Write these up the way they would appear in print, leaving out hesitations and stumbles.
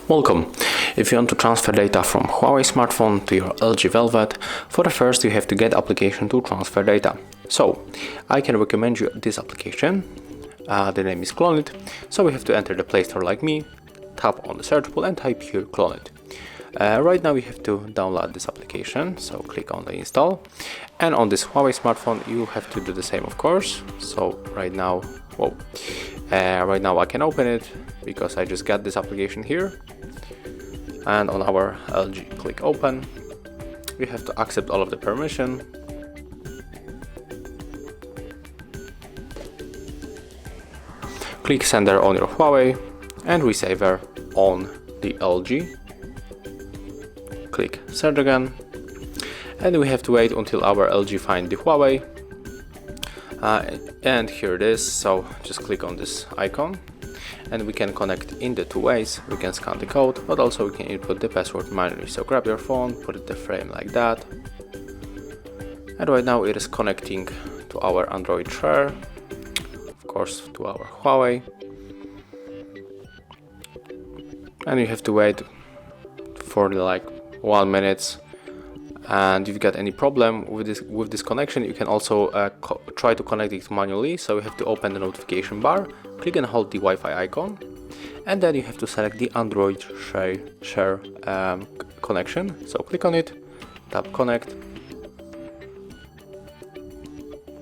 Welcome. If you want to transfer data from Huawei Smartphone to your LG Velvet, for the first you have to get application to transfer data. So I can recommend you this application. The name is CLONEit. So we have to enter the Play Store like me, tap on the search bar and type here CLONEit. Right now we have to download this application, so click on the install, and on this Huawei smartphone you have to do the same, of course. So right now I can open it because I just got this application here, and on our LG click open. We have to accept all of the permission. Click sender on your Huawei and receiver on the LG. Click search again, and we have to wait until our LG find the Huawei, and here it is. So just click on this icon and we can connect in the two ways. We can scan the code, but also we can input the password manually. So grab your phone, put it in the frame like that, and right now it is connecting to our Android Share, of course to our Huawei, and you have to wait for like 1 minute. And if you got any problem with this connection, you can also try to connect it manually. So you have to open the notification bar, click and hold the Wi-Fi icon, and then you have to select the Android share connection. So click on it, tap connect,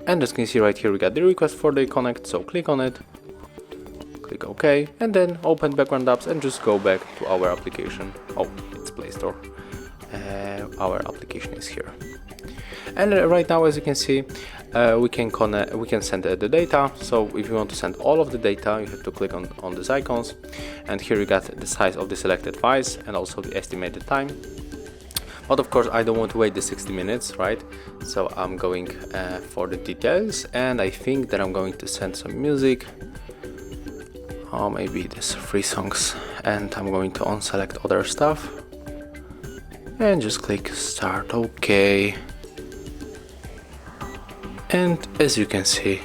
and as you can see right here we got the request for the connect. So click on it, click OK, and then open background apps and just go back to our application. Oh, it's Play Store. Our application is here, and right now, as you can see, we can send the data. So if you want to send all of the data, you have to click on these icons, and here you got the size of the selected files and also the estimated time. But of course I don't want to wait the 60 minutes, right? So I'm going for the details, and I think that I'm going to send some music, or maybe these 3 songs, and I'm going to unselect other stuff and just click start. OK, and as you can see,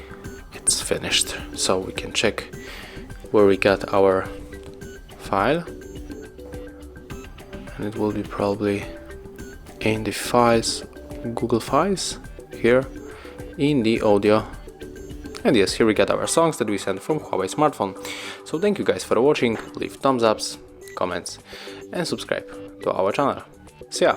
it's finished. So we can check where we got our file, and it will be probably in the files, Google Files, here in the audio. And yes, here we got our songs that we sent from Huawei smartphone. So thank you guys for watching. Leave thumbs ups, comments, and subscribe to our channel. See ya!